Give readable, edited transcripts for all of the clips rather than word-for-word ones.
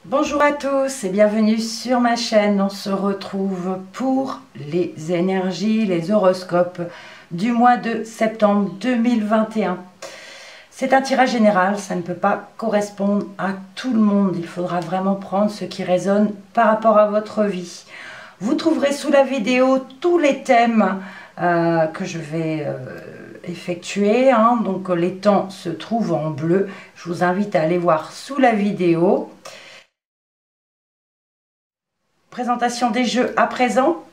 Bonjour à tous et bienvenue sur ma chaîne. On se retrouve pour les énergies, les horoscopes du mois de septembre 2021. C'est un tirage général, ça ne peut pas correspondre à tout le monde. Il faudra vraiment prendre ce qui résonne par rapport à votre vie. Vous trouverez sous la vidéo tous les thèmes que je vais effectuer. Donc les temps se trouvent en bleu. Je vous invite à aller voir sous la vidéo. Présentation des jeux à présent.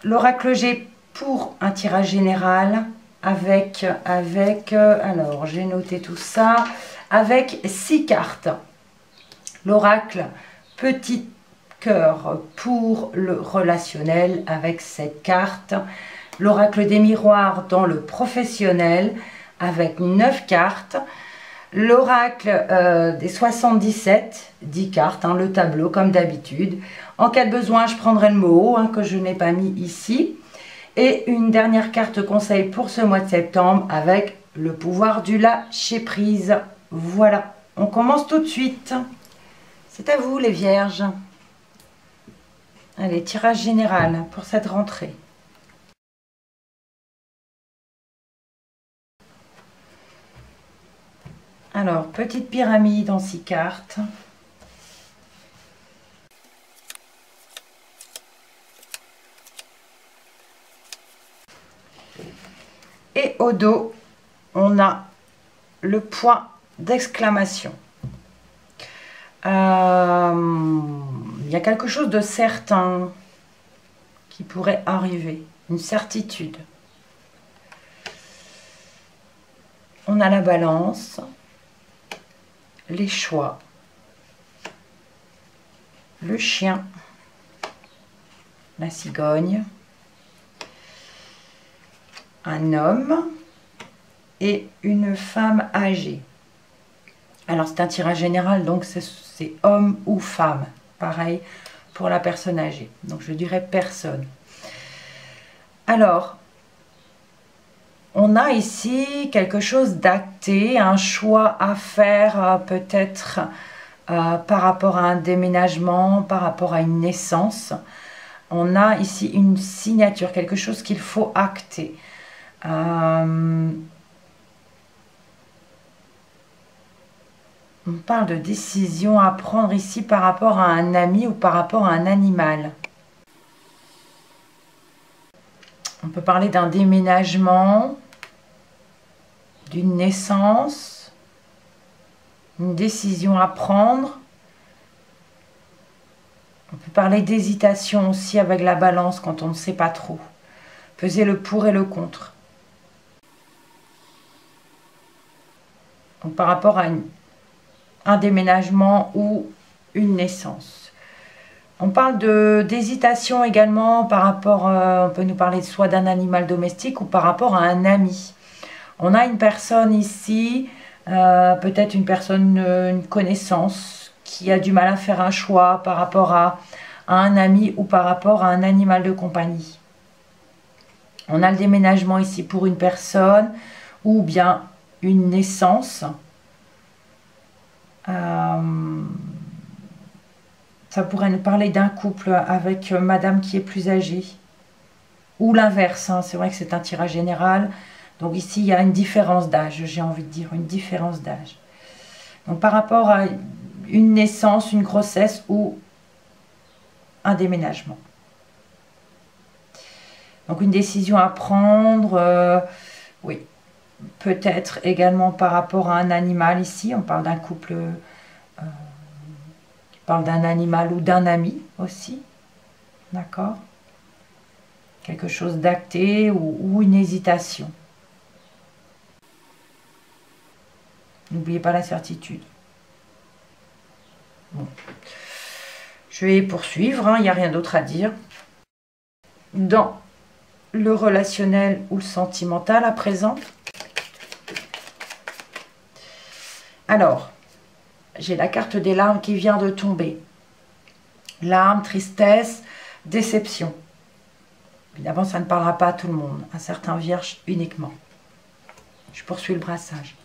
L'oracle G pour un tirage général alors j'ai noté tout ça, avec 6 cartes. L'oracle Petit Cœur pour le relationnel avec 7 cartes. L'oracle des miroirs dans le professionnel avec 9 cartes. L'oracle des 77, 10 cartes, le tableau comme d'habitude. En cas de besoin, je prendrai le mot que je n'ai pas mis ici. Et une dernière carte conseil pour ce mois de septembre avec le pouvoir du lâcher prise. Voilà, on commence tout de suite. C'est à vous les vierges. Allez, tirage général pour cette rentrée. Alors, petite pyramide en 6 cartes. Et au dos, on a le point d'exclamation. Il y a quelque chose de certain qui pourrait arriver, une certitude. On a la balance, les choix, le chien, la cigogne, un homme et une femme âgée. Alors c'est un tirage général, donc c'est homme ou femme. Pareil pour la personne âgée. Donc je dirais personne. Alors, on a ici quelque chose d'acté, un choix à faire peut-être par rapport à un déménagement, par rapport à une naissance. On a ici une signature, quelque chose qu'il faut acter. On parle de décision à prendre ici par rapport à un ami ou par rapport à un animal. On peut parler d'un déménagement, d'une naissance, une décision à prendre. On peut parler d'hésitation aussi avec la balance quand on ne sait pas trop. Peser le pour et le contre. Donc par rapport à un déménagement ou une naissance. On parle d'hésitation également par rapport, on peut nous parler soit d'un animal domestique ou par rapport à un ami. On a une personne ici, peut-être une personne, une connaissance qui a du mal à faire un choix par rapport à un ami ou par rapport à un animal de compagnie. On a le déménagement ici pour une personne ou bien une naissance. Ça pourrait nous parler d'un couple avec madame qui est plus âgée. Ou l'inverse, c'est vrai que c'est un tirage général. Donc ici, il y a une différence d'âge, j'ai envie de dire, une différence d'âge. Donc par rapport à une naissance, une grossesse ou un déménagement. Donc une décision à prendre, oui. Peut-être également par rapport à un animal ici, on parle d'un couple, on parle d'un animal ou d'un ami aussi, d'accord? Quelque chose d'acté ou une hésitation. N'oubliez pas la certitude. Bon. Je vais poursuivre, il n'y a rien d'autre à dire. Dans le relationnel ou le sentimental à présent. Alors, j'ai la carte des larmes qui vient de tomber. Larmes, tristesse, déception. Évidemment, ça ne parlera pas à tout le monde, à certains vierges uniquement. Je poursuis le brassage.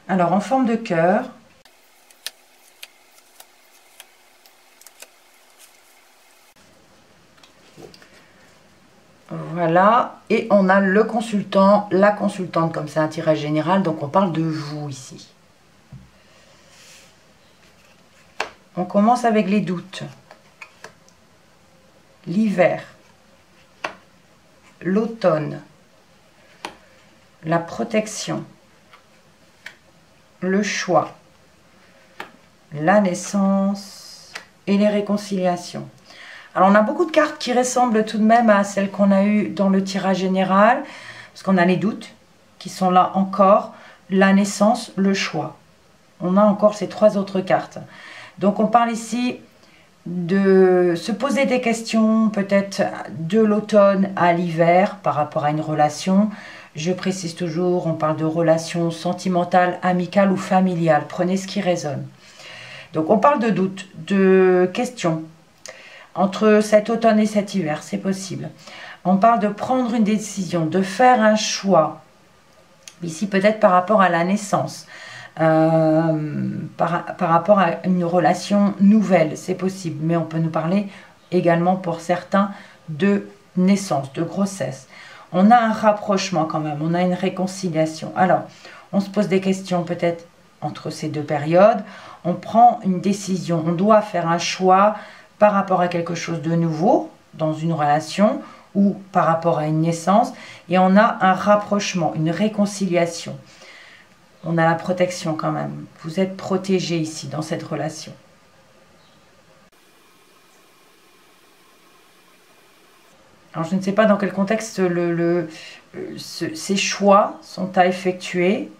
Alors, en forme de cœur. Voilà, et on a le consultant, la consultante, comme c'est un tirage général, donc on parle de vous ici. On commence avec les doutes. L'hiver, l'automne, la protection, le choix, la naissance et les réconciliations. Alors, on a beaucoup de cartes qui ressemblent tout de même à celles qu'on a eues dans le tirage général, parce qu'on a les doutes qui sont là encore, la naissance, le choix. On a encore ces 3 autres cartes. Donc, on parle ici de se poser des questions, peut-être de l'automne à l'hiver par rapport à une relation. Je précise toujours, on parle de relations sentimentales, amicales ou familiales. Prenez ce qui résonne. Donc, on parle de doutes, de questions. Entre cet automne et cet hiver, c'est possible. On parle de prendre une décision, de faire un choix. Ici, peut-être par rapport à la naissance, par rapport à une relation nouvelle, c'est possible. Mais on peut nous parler également pour certains de naissance, de grossesse. On a un rapprochement quand même, on a une réconciliation. Alors, on se pose des questions peut-être entre ces 2 périodes. On prend une décision, on doit faire un choix par rapport à quelque chose de nouveau dans une relation ou par rapport à une naissance, et on a un rapprochement, une réconciliation. On a la protection quand même. Vous êtes protégé ici dans cette relation. Alors je ne sais pas dans quel contexte ces choix sont à effectuer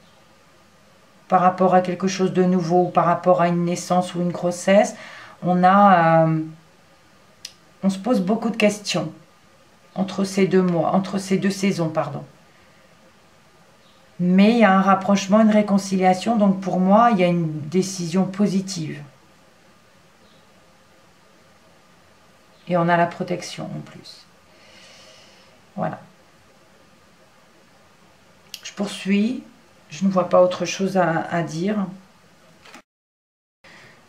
par rapport à quelque chose de nouveau ou par rapport à une naissance ou une grossesse. On se pose beaucoup de questions entre ces 2 mois, entre ces 2 saisons, pardon. Mais il y a un rapprochement, une réconciliation, donc pour moi, il y a une décision positive. Et on a la protection en plus. Voilà. Je poursuis. Je ne vois pas autre chose à dire.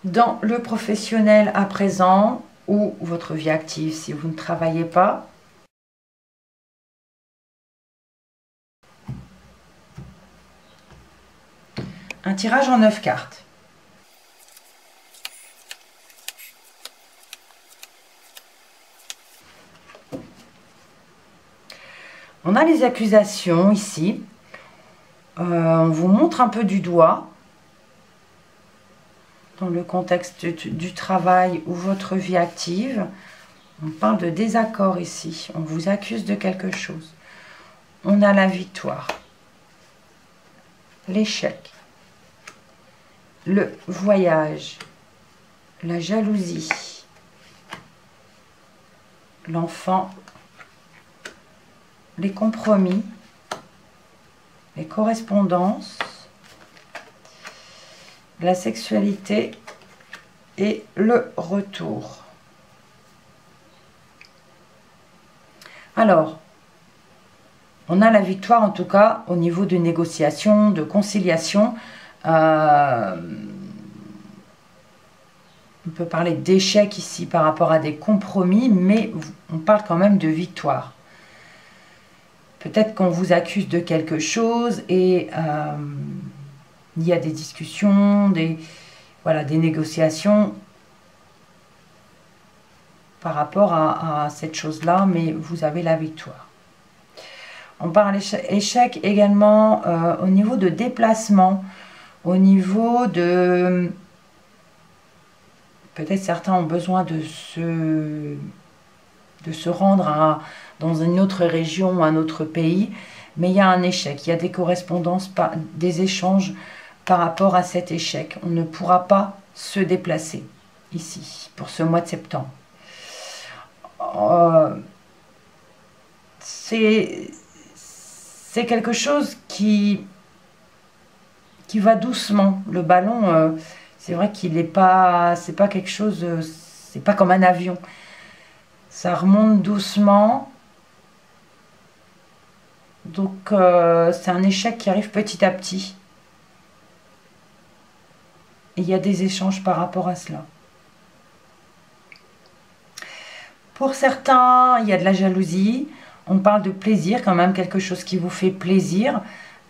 Dans le professionnel à présent, ou votre vie active si vous ne travaillez pas, un tirage en 9 cartes. On a les accusations ici. On vous montre un peu du doigt dans le contexte du travail ou votre vie active. On parle de désaccord ici. On vous accuse de quelque chose. On a la victoire, l'échec, le voyage, la jalousie, l'enfant, les compromis, les correspondances, la sexualité et le retour. Alors, on a la victoire en tout cas au niveau de négociation, de conciliation. On peut parler d'échec ici par rapport à des compromis, mais on parle quand même de victoire. Peut-être qu'on vous accuse de quelque chose et il y a des discussions, des négociations par rapport à cette chose-là, mais vous avez la victoire. On parle échec également au niveau de déplacement, au niveau de... Peut-être certains ont besoin de se rendre dans une autre région ou un autre pays, mais il y a un échec, il y a des correspondances, des échanges par rapport à cet échec. On ne pourra pas se déplacer ici pour ce mois de septembre. C'est quelque chose qui va doucement. Le ballon, c'est vrai qu'il n'est pas, c'est pas quelque chose, c'est pas comme un avion. Ça remonte doucement. Donc c'est un échec qui arrive petit à petit. Et il y a des échanges par rapport à cela. Pour certains, il y a de la jalousie. On parle de plaisir, quand même, quelque chose qui vous fait plaisir.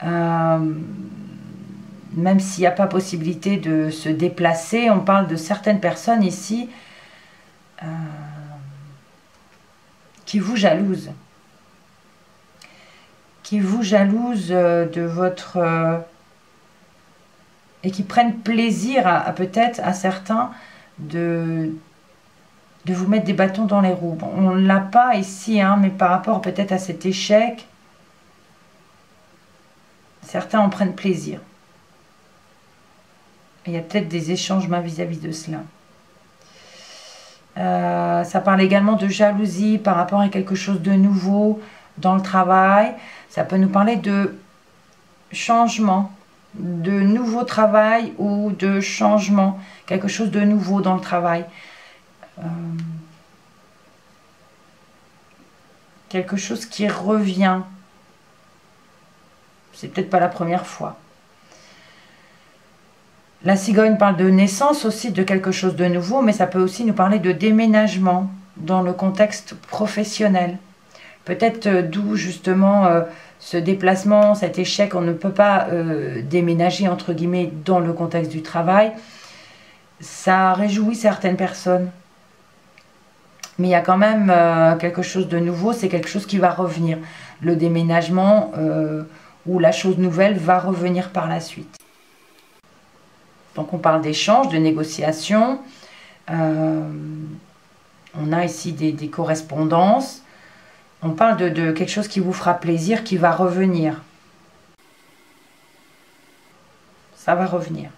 Même s'il n'y a pas possibilité de se déplacer, on parle de certaines personnes ici qui vous jalousent. Qui vous jalousent de votre... et qui prennent plaisir à peut-être à certains de vous mettre des bâtons dans les roues. Bon, on ne l'a pas ici, hein, mais par rapport peut-être à cet échec, certains en prennent plaisir. Il y a peut-être des échanges vis-à-vis de cela. Ça parle également de jalousie par rapport à quelque chose de nouveau dans le travail. Ça peut nous parler de changement, de nouveau travail ou de changement, quelque chose de nouveau dans le travail. Quelque chose qui revient. C'est peut-être pas la première fois. La cigogne parle de naissance aussi, de quelque chose de nouveau, mais ça peut aussi nous parler de déménagement dans le contexte professionnel. Peut-être d'où justement ce déplacement, cet échec, on ne peut pas déménager entre guillemets dans le contexte du travail. Ça réjouit certaines personnes. Mais il y a quand même quelque chose de nouveau, c'est quelque chose qui va revenir. Le déménagement ou la chose nouvelle va revenir par la suite. Donc on parle d'échange, de négociation. On a ici des correspondances. On parle de quelque chose qui vous fera plaisir, qui va revenir. Ça va revenir.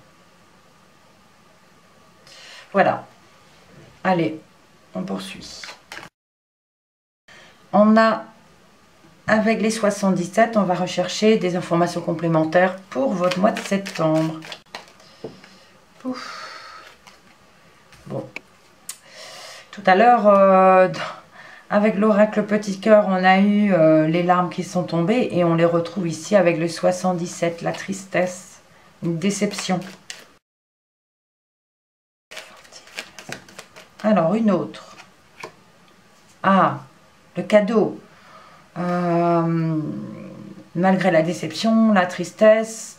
Voilà. Allez, on poursuit. On a, avec les 77, on va rechercher des informations complémentaires pour votre mois de septembre. Ouf. Bon. Tout à l'heure, avec l'oracle Petit Cœur, on a eu les larmes qui sont tombées et on les retrouve ici avec le 77, la tristesse, une déception. Alors, une autre. Ah, le cadeau. Malgré la déception, la tristesse,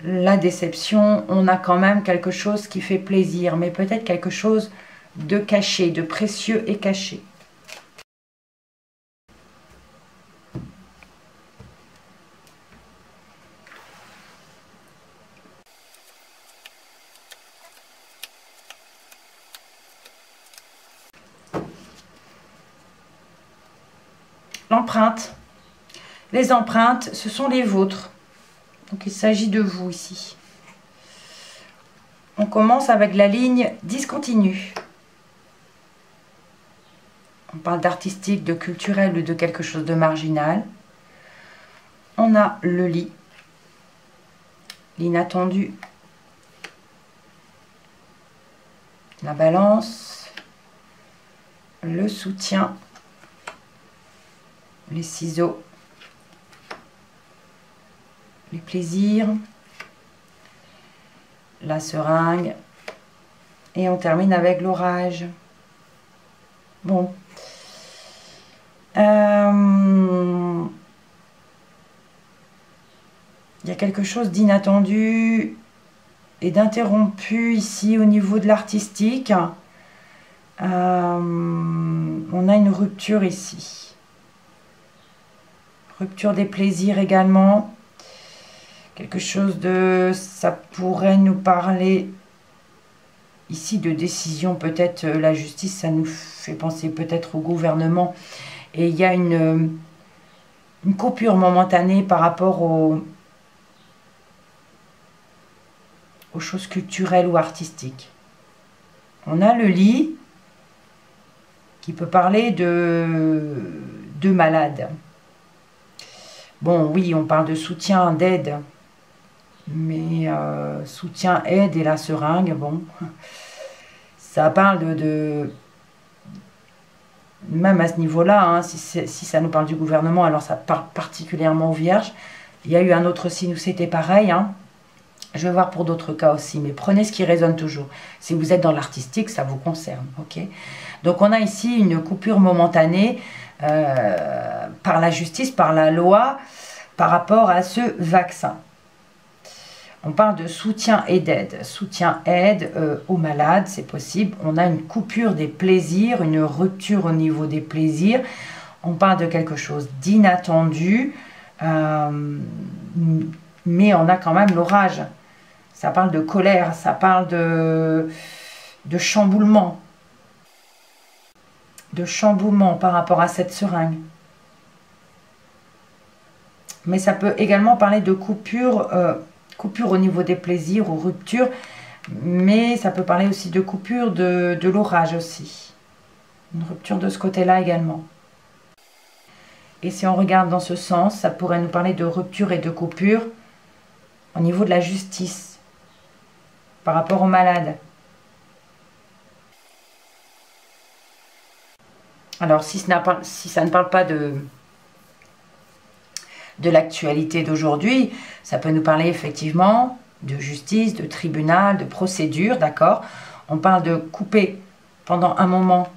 la déception, on a quand même quelque chose qui fait plaisir, mais peut-être quelque chose de caché, de précieux et caché. L'empreinte. Les empreintes, ce sont les vôtres. Donc il s'agit de vous ici. On commence avec la ligne discontinue. On parle d'artistique, de culturel ou de quelque chose de marginal. On a le lit, l'inattendu, la balance, le soutien, les ciseaux, les plaisirs, la seringue, et on termine avec l'orage. Bon. Il y a quelque chose d'inattendu et d'interrompu ici au niveau de l'artistique. On a une rupture ici. Rupture des plaisirs également. Quelque chose de... Ça pourrait nous parler ici de décision. Peut-être la justice, ça nous fait penser peut-être au gouvernement. Et il y a une coupure momentanée par rapport aux choses culturelles ou artistiques. On a le lit qui peut parler de malade. Bon, oui, on parle de soutien, d'aide. Mais soutien, aide et la seringue, bon, ça parle de même à ce niveau-là, hein, si ça nous parle du gouvernement, alors ça parle particulièrement aux vierges. Il y a eu un autre signe où c'était pareil, hein. Je vais voir pour d'autres cas aussi, mais prenez ce qui résonne toujours. Si vous êtes dans l'artistique, ça vous concerne. Ok. Donc on a ici une coupure momentanée par la justice, par la loi, par rapport à ce vaccin. On parle de soutien et d'aide. Soutien, aide aux malades, c'est possible. On a une coupure des plaisirs, une rupture au niveau des plaisirs. On parle de quelque chose d'inattendu, mais on a quand même l'orage. Ça parle de colère, ça parle de chamboulement. De chamboulement par rapport à cette seringue. Mais ça peut également parler de coupure, coupure au niveau des plaisirs ou rupture, mais ça peut parler aussi de coupure de l'orage aussi. Une rupture de ce côté-là également. Et si on regarde dans ce sens, ça pourrait nous parler de rupture et de coupure au niveau de la justice par rapport aux malades. Alors si ça ne parle pas de l'actualité d'aujourd'hui, ça peut nous parler effectivement de justice, de tribunal, de procédure, d'accord? On parle de couper pendant un moment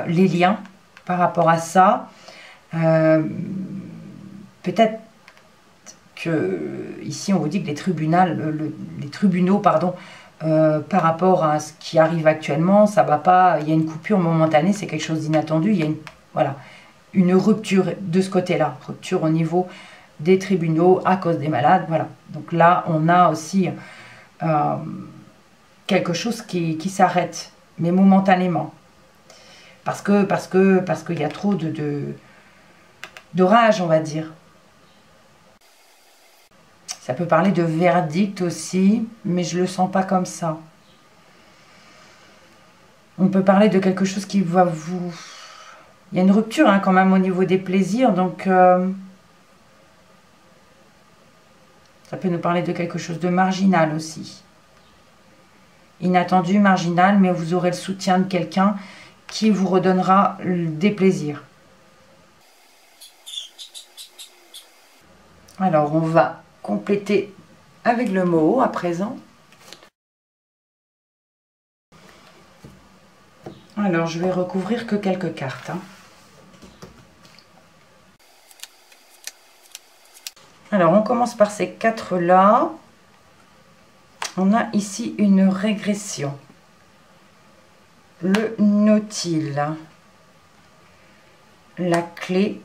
les liens par rapport à ça. Peut-être que ici on vous dit que les tribunaux, pardon, par rapport à ce qui arrive actuellement, ça va pas, il y a une coupure momentanée, c'est quelque chose d'inattendu, il y a une rupture de ce côté-là, rupture au niveau des tribunaux à cause des malades, voilà. Donc là, on a aussi quelque chose qui s'arrête, mais momentanément, parce qu'il y a trop d'orage, on va dire. Ça peut parler de verdict aussi, mais je ne le sens pas comme ça. On peut parler de quelque chose qui va vous... Il y a une rupture hein, quand même au niveau des plaisirs, donc ça peut nous parler de quelque chose de marginal aussi. Inattendu, marginal, mais vous aurez le soutien de quelqu'un qui vous redonnera des plaisirs. Alors, on va compléter avec le mot à présent. Alors, je vais recouvrir que quelques cartes. Hein. Alors, on commence par ces quatre-là. On a ici une régression. Le nautile. La clé.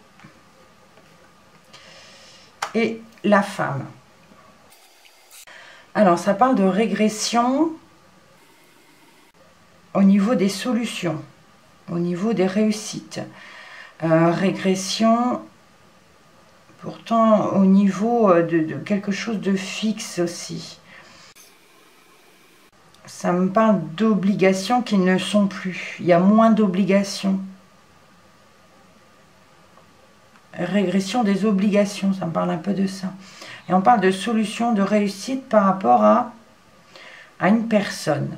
Et la femme. Alors, ça parle de régression au niveau des solutions, au niveau des réussites. Régression, pourtant, au niveau de quelque chose de fixe aussi. Ça me parle d'obligations qui ne sont plus. Il y a moins d'obligations. Régression des obligations, ça me parle un peu de ça. Et on parle de solution, de réussite par rapport à une personne.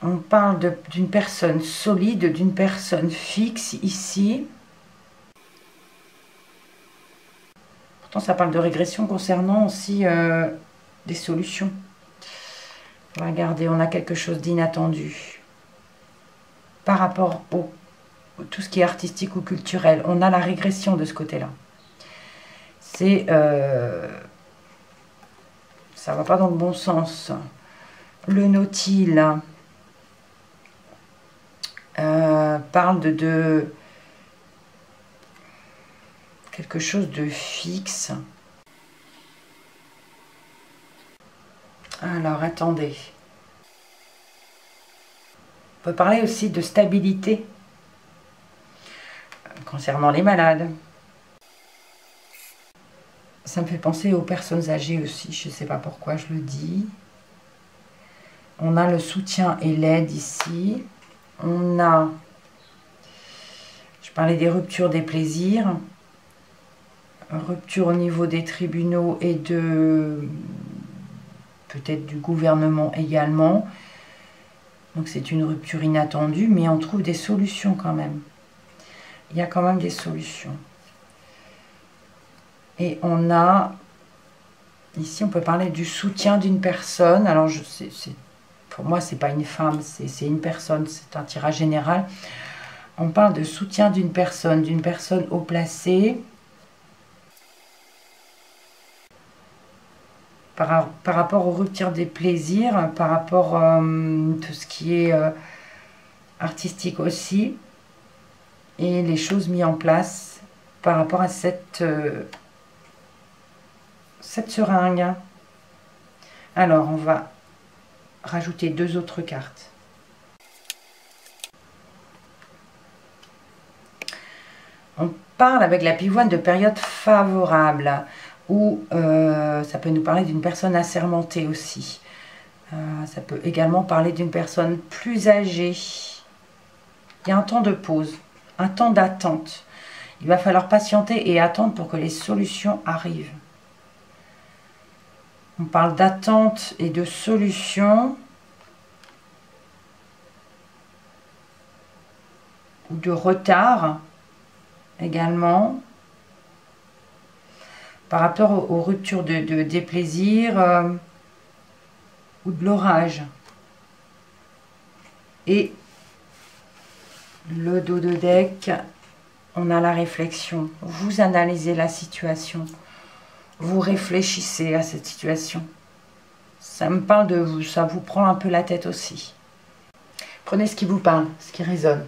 On parle d'une personne solide, d'une personne fixe ici. Pourtant, ça parle de régression concernant aussi des solutions. Regardez, on a quelque chose d'inattendu. Par rapport au tout ce qui est artistique ou culturel, on a la régression de ce côté-là. C'est... ça va pas dans le bon sens. Le nautile parle de quelque chose de fixe. Alors, attendez. On peut parler aussi de stabilité concernant les malades. Ça me fait penser aux personnes âgées aussi, je ne sais pas pourquoi je le dis. On a le soutien et l'aide ici. On a, je parlais des ruptures des plaisirs, rupture au niveau des tribunaux et de peut-être du gouvernement également. Donc c'est une rupture inattendue, mais on trouve des solutions quand même. Il y a quand même des solutions. Et on a Ici, on peut parler du soutien d'une personne. Alors, pour moi, c'est pas une femme, c'est une personne. C'est un tirage général. On parle de soutien d'une personne haut placée. Par rapport aux ruptures des plaisirs, par rapport à tout ce qui est artistique aussi. Et les choses mises en place par rapport à cette seringue. Alors, on va rajouter 2 autres cartes. On parle avec la pivoine de période favorable, ou ça peut nous parler d'une personne assermentée aussi. Ça peut également parler d'une personne plus âgée. Il y a un temps de pause, un temps d'attente. Il va falloir patienter et attendre pour que les solutions arrivent. On parle d'attente et de solutions. Ou de retard également. Par rapport aux ruptures des plaisirs ou de l'orage. Et le dos de deck, on a la réflexion. Vous analysez la situation. Vous réfléchissez à cette situation. Ça me parle de vous, ça vous prend un peu la tête aussi. Prenez ce qui vous parle, ce qui résonne.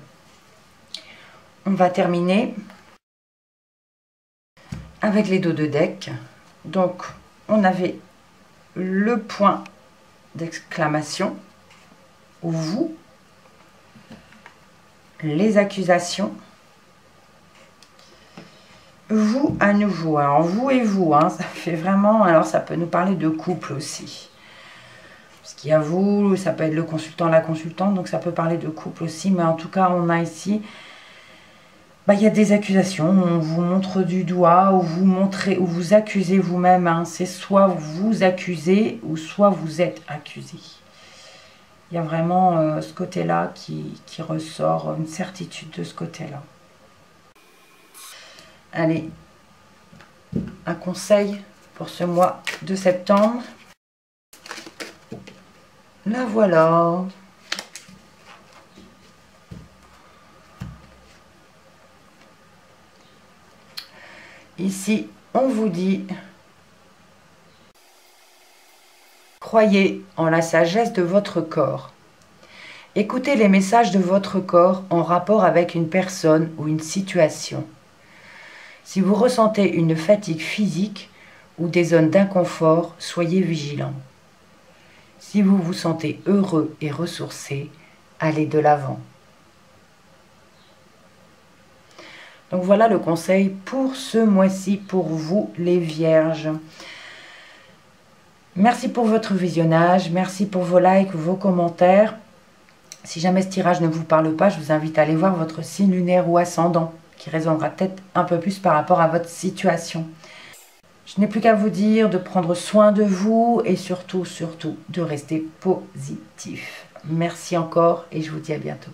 On va terminer avec les dos de deck. Donc, on avait le point d'exclamation, vous, les accusations, vous à nouveau. Alors, vous et vous, hein, ça fait vraiment... Alors, ça peut nous parler de couple aussi. Parce qu'il y a vous, ça peut être le consultant, la consultante, donc ça peut parler de couple aussi. Mais en tout cas, on a ici... il y a des accusations, on vous montre du doigt, ou vous montrez, ou vous accusez vous-même. Hein. C'est soit vous accusez, ou soit vous êtes accusé. Il y a vraiment ce côté-là qui ressort, une certitude de ce côté-là. Allez, un conseil pour ce mois de septembre. La voilà. Ici, on vous dit, croyez en la sagesse de votre corps. Écoutez les messages de votre corps en rapport avec une personne ou une situation. Si vous ressentez une fatigue physique ou des zones d'inconfort, soyez vigilants. Si vous vous sentez heureux et ressourcé, allez de l'avant. Donc voilà le conseil pour ce mois-ci, pour vous les vierges. Merci pour votre visionnage, merci pour vos likes, vos commentaires. Si jamais ce tirage ne vous parle pas, je vous invite à aller voir votre signe lunaire ou ascendant, qui résonnera peut-être un peu plus par rapport à votre situation. Je n'ai plus qu'à vous dire de prendre soin de vous et surtout, de rester positif. Merci encore et je vous dis à bientôt.